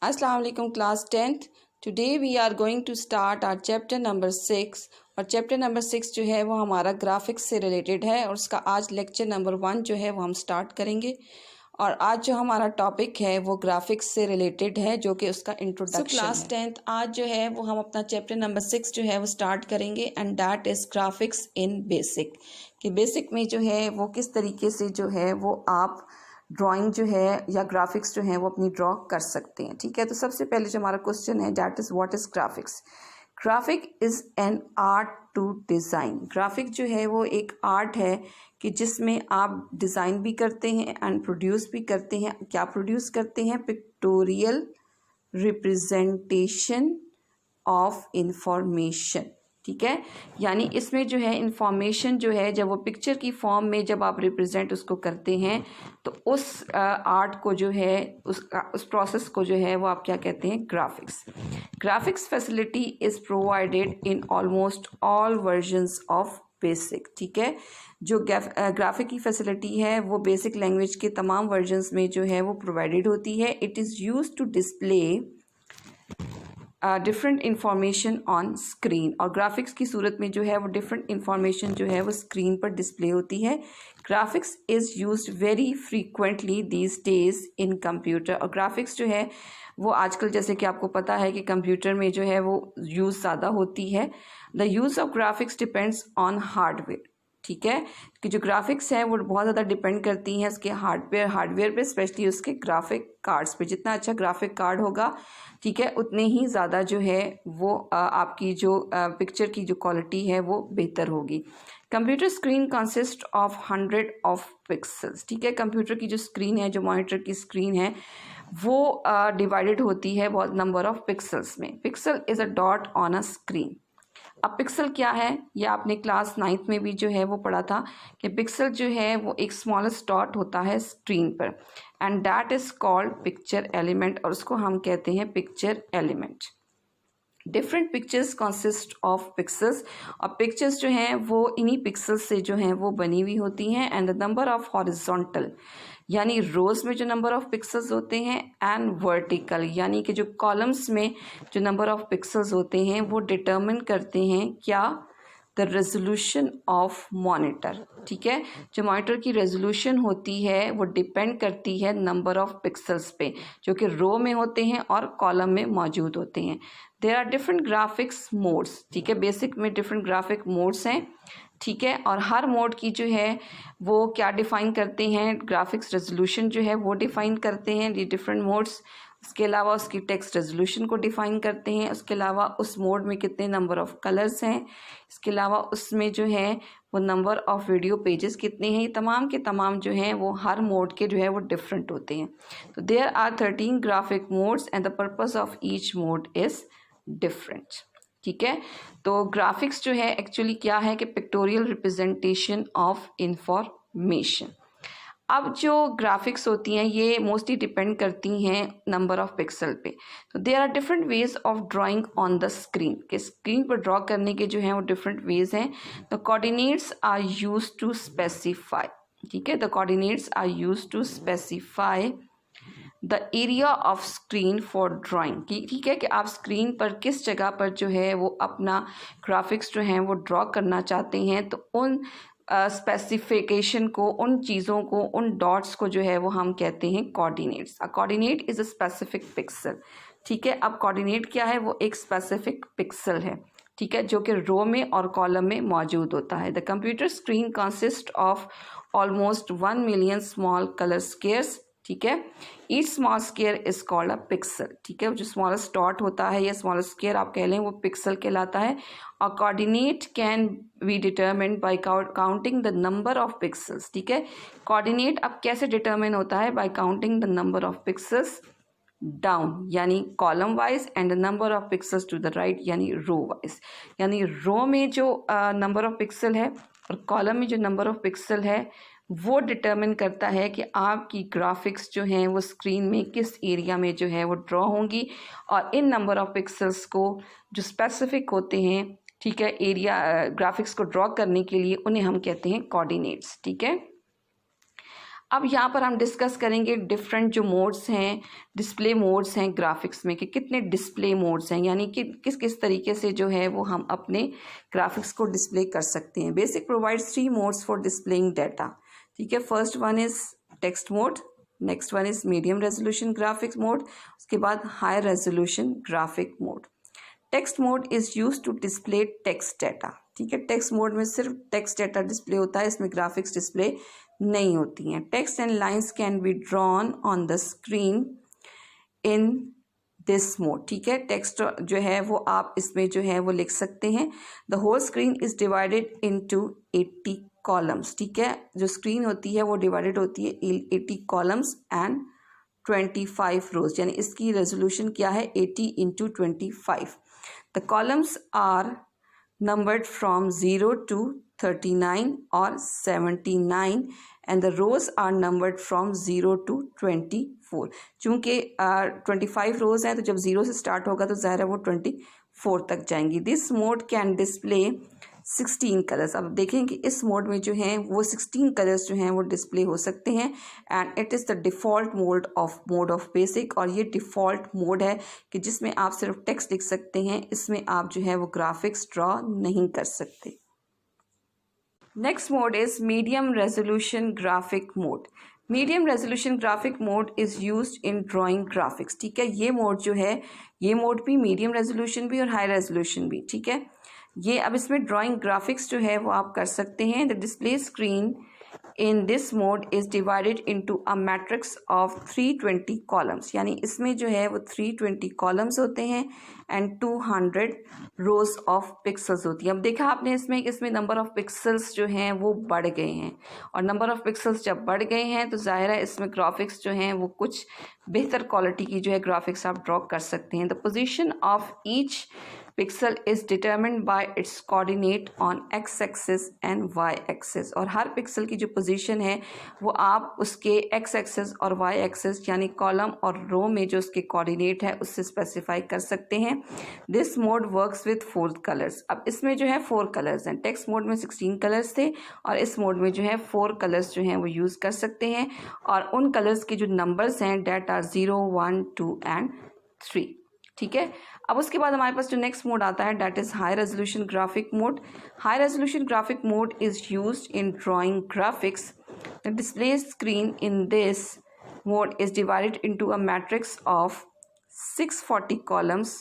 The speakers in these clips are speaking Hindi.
Assalamu alaikum class 10th। Today we are going to start our chapter number 6 और चैप्टर नंबर 6 जो है वो हमारा ग्राफिक्स से रिलेटेड है और उसका आज लेक्चर नंबर 1 जो है वो हम स्टार्ट करेंगे। और आज जो हमारा टॉपिक है वो ग्राफिक्स से रिलेटेड है जो कि उसका इंट्रोडक्शन क्लास 10th आज जो है वो हम अपना चैप्टर नंबर 6 जो है वो स्टार्ट करेंगे and that is graphics in basic. कि बेसिक में जो है वो किस तरीके से जो है वो आप ड्राइंग जो है या ग्राफिक्स जो है वो अपनी ड्रॉ कर सकते हैं। ठीक है, तो सबसे पहले जो हमारा क्वेश्चन है that is what is graphics. Graphic is an art to design. Graphic जो है वो एक आर्ट है कि जिसमें आप डिज़ाइन भी करते हैं एंड प्रोड्यूस भी करते हैं। क्या प्रोड्यूस करते हैं? Pictorial representation of information. ठीक है, यानी इसमें जो है इंफॉर्मेशन जो है जब वो पिक्चर की फॉर्म में जब आप रिप्रेजेंट उसको करते हैं तो उस आर्ट को जो है उस प्रोसेस को जो है वो आप क्या कहते हैं? Graphics. Graphics facility is provided in almost all versions of basic. ठीक है, जो ग्राफिक की फैसिलिटी है वो बेसिक लैंग्वेज के तमाम वर्जन्स में जो है वो प्रोवाइडेड होती है। It is use to display different information on screen. और ग्राफिक्स की सूरत में जो है वो डिफरेंट इंफॉर्मेशन जो है वो स्क्रीन पर डिस्प्ले होती है। Graphics is used very frequently these days in computer. और ग्राफिक्स जो है वो आजकल जैसे कि आपको पता है कि कंप्यूटर में जो है वो यूज़ ज़्यादा होती है। The use of graphics depends on hardware. ठीक है, कि जो ग्राफिक्स है वो बहुत ज़्यादा डिपेंड करती हैं उसके हार्डवेयर पे, स्पेशली उसके ग्राफिक कार्ड्स पे। जितना अच्छा ग्राफिक कार्ड होगा, ठीक है, उतने ही ज़्यादा जो है वो आपकी जो पिक्चर की जो क्वालिटी है वो बेहतर होगी। Computer screen consist of 100 of pixels. ठीक है, कंप्यूटर की जो स्क्रीन है, जो मॉनिटर की स्क्रीन है, वो डिवाइडेड होती है बहुत नंबर ऑफ पिक्सल्स में। Pixel is a dot on a screen. अब पिक्सल क्या है, ये आपने क्लास 9th में भी जो है वो पढ़ा था कि पिक्सल जो है वो एक स्मॉलेस्ट डॉट होता है स्क्रीन पर and that is called picture element, और उसको हम कहते हैं picture element. Different pictures consist of pixels. और पिक्चर्स जो हैं वो इन्हीं पिक्सल्स से जो हैं वो बनी हुई होती हैं। And the number of horizontal यानी रोज़ में जो नंबर ऑफ पिक्सल्स होते हैं एंड वर्टिकल यानी कि जो कॉलम्स में जो नंबर ऑफ पिक्सल्स होते हैं वो डिटर्मिन करते हैं क्या? The resolution of monitor. ठीक है, जो मॉनिटर की रेजोल्यूशन होती है वो डिपेंड करती है नंबर ऑफ पिक्सल्स पे, जो कि रो में होते हैं और कॉलम में मौजूद होते हैं। There are different graphics modes. ठीक है, बेसिक में डिफरेंट ग्राफिक मोड्स हैं। ठीक है, और हर मोड की जो है वो क्या डिफ़ाइन करते हैं? ग्राफिक्स रेजोल्यूशन जो है वो डिफ़ाइन करते हैं ये डिफरेंट मोड्स। उसके अलावा उसकी टेक्स्ट रेजोल्यूशन को डिफ़ाइन करते हैं। उसके अलावा उस मोड में कितने नंबर ऑफ़ कलर्स हैं। इसके अलावा उसमें जो है वो नंबर ऑफ़ वीडियो पेजेस कितने हैं। ये तमाम के तमाम जो हैं वो हर मोड के जो है वो डिफरेंट होते हैं। तो there are 13 graphic modes and the purpose of each mode is different. ठीक है, तो ग्राफिक्स जो है एक्चुअली क्या है कि पिक्टोरियल रिप्रेजेंटेशन ऑफ इंफॉर्मेशन। अब जो ग्राफिक्स होती हैं ये मोस्टली डिपेंड करती हैं नंबर ऑफ पिक्सल पे। तो there are different ways of drawing on the screen. कि स्क्रीन पर ड्रॉ करने के जो हैं वो डिफरेंट वेज हैं। The coordinates are use to specify. ठीक है, the coordinates are use to specify the area of screen for drawing. ठीक है, कि आप स्क्रीन पर किस जगह पर जो है वो अपना ग्राफिक्स जो हैं वो ड्रॉ करना चाहते हैं। तो उन स्पेसिफिकेशन को, उन चीज़ों को, उन डॉट्स को जो है वो हम कहते हैं coordinates. A coordinate is a specific pixel. ठीक है, अब कोऑर्डिनेट क्या है? वो एक स्पेसिफिक पिक्सल है। ठीक है, जो कि रो में और कॉलम में मौजूद होता है। The computer screen consist of almost 1 million small colour squares. ठीक है, each small square is called a pixel. ठीक है, जो स्मॉलेस्ट डॉट होता है या स्मॉलेस्ट स्क्वेयर आप कह लें वो पिक्सल कहलाता है। और coordinate can be determined by counting the number of pixels. ठीक है, कोऑर्डिनेट अब कैसे डिटर्मिन होता है? By counting the number of pixels down यानी column wise and the number of pixels to the right यानी रो वाइज। यानी रो में जो नंबर ऑफ पिक्सल है और कॉलम में जो नंबर ऑफ पिक्सल है वो डिटर्मिन करता है कि आपकी ग्राफिक्स जो हैं वो स्क्रीन में किस एरिया में जो है वो ड्रॉ होंगी। और इन नंबर ऑफ पिक्सल्स को जो स्पेसिफिक होते हैं, ठीक है, एरिया ग्राफिक्स को ड्रॉ करने के लिए, उन्हें हम कहते हैं कोऑर्डिनेट्स। ठीक है, अब यहाँ पर हम डिस्कस करेंगे डिफरेंट जो मोड्स हैं, डिस्प्ले मोड्स हैं ग्राफिक्स में, कि कितने डिस्प्ले मोड्स हैं, यानी कि किस किस तरीके से जो है वो हम अपने ग्राफिक्स को डिस्प्ले कर सकते हैं। Basic provides 3 modes for displaying data. ठीक है, first one is text mode, next one is medium resolution graphics mode, उसके बाद high resolution graphic mode. Text mode is use to display text data. ठीक है, टेक्स्ट मोड में सिर्फ टेक्स्ट डाटा डिस्प्ले होता है, इसमें ग्राफिक्स डिस्प्ले नहीं होती हैं। Text and lines can be drawn on the screen in this mode. ठीक है, टेक्स्ट जो है वो आप इसमें जो है वो लिख सकते हैं। The whole screen is divided into 80 columns. ठीक है, जो स्क्रीन होती है वो डिवाइडेड होती है 80 कॉलम्स एंड 25 रोज, यानी इसकी रेजोल्यूशन क्या है 80 into 25। The columns are numbered from 0 to 39 or 79 and the rows are numbered from 0 to 24। चूँकि 25 रोज हैं तो जब 0 से स्टार्ट होगा तो ज़ाहिर है वो 24 तक जाएंगी। This mode can display 16 colours. अब देखें कि इस मोड में जो हैं वो 16 कलर्स जो हैं वो डिस्प्ले हो सकते हैं and it is the default mode of basic. और ये डिफ़ॉल्ट मोड है कि जिसमें आप सिर्फ टेक्स्ट लिख सकते हैं, इसमें आप जो है वो ग्राफिक्स ड्रॉ नहीं कर सकते। Next mode is medium resolution graphic mode. Medium resolution graphic mode is used in drawing graphics. ठीक है, ये मोड जो है, ये मोड भी मीडियम रेजोल्यूशन भी और हाई रेजोल्यूशन भी। ठीक है, ये अब इसमें ड्राइंग ग्राफिक्स जो है वो आप कर सकते हैं। The display screen in this mode is divided into a matrix of 320 columns, यानी इसमें जो है वो 320 कॉलम्स होते हैं एंड 200 रोज ऑफ पिक्सल्स होती हैं। अब देखा आपने इसमें नंबर ऑफ पिक्सल्स जो हैं वो बढ़ गए हैं, और नंबर ऑफ पिक्सल्स जब बढ़ गए हैं तो ज़ाहिर है इसमें ग्राफिक्स जो हैं वो कुछ बेहतर क्वालिटी की जो है ग्राफिक्स आप ड्रॉ कर सकते हैं। The position of each pixel is determined by its coordinate on x axis and y axis. और हर पिक्सल की जो पोजीशन है वो आप उसके एक्स एक्सिस और वाई एक्सिस यानी कॉलम और रो में जो उसके कोऑर्डिनेट है उससे स्पेसिफाई कर सकते हैं। This mode works with 4 colours. अब इसमें जो है 4 कलर्स हैं। टेक्स्ट मोड में 16 कलर्स थे और इस मोड में जो है 4 कलर्स जो हैं वो यूज़ कर सकते हैं, और उन कलर्स के जो नंबर्स हैं डेट आर 0, 1, 2 एंड 3। ठीक है, अब उसके बाद हमारे पास जो नेक्स्ट मोड आता है that is high resolution graphic mode. High resolution graphic mode is used in drawing graphics. The display screen in this mode is divided into a matrix of 640 columns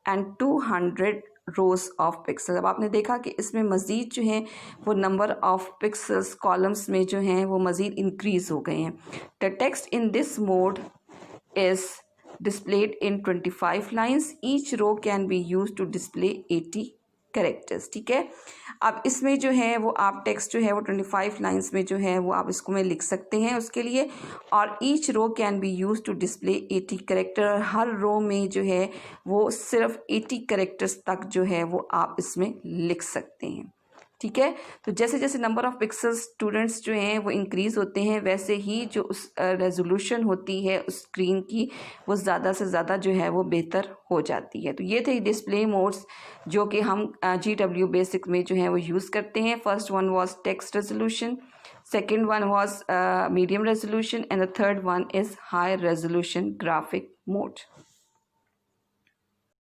and 200 rose of pixel. अब आपने देखा कि इसमें मज़ीद जो हैं वो नंबर ऑफ पिक्सल्स कॉलम्स में जो हैं वो मज़ीद इंक्रीज़ हो गए हैं। The text in this mode is displayed in 25 lines. Each row can be used to display 80 characters. ठीक है, अब इसमें जो है वो आप टेक्स्ट जो है वो 25 लाइंस में जो है वो आप इसको में लिख सकते हैं उसके लिए, और each row can be use to display 80 character. हर रो में जो है वो सिर्फ 80 कैरेक्टर्स तक जो है वो आप इसमें लिख सकते हैं। ठीक है, तो जैसे जैसे नंबर ऑफ पिक्सल्स स्टूडेंट्स जो हैं वो इंक्रीज़ होते हैं वैसे ही जो उस रेजोल्यूशन होती है उस स्क्रीन की वो ज़्यादा से ज़्यादा जो है वो बेहतर हो जाती है। तो ये थे डिस्प्ले मोड्स जो कि हम GW बेसिक में जो है वो यूज़ करते हैं। First one was text resolution, second one was medium resolution and the third one is high resolution graphic mode.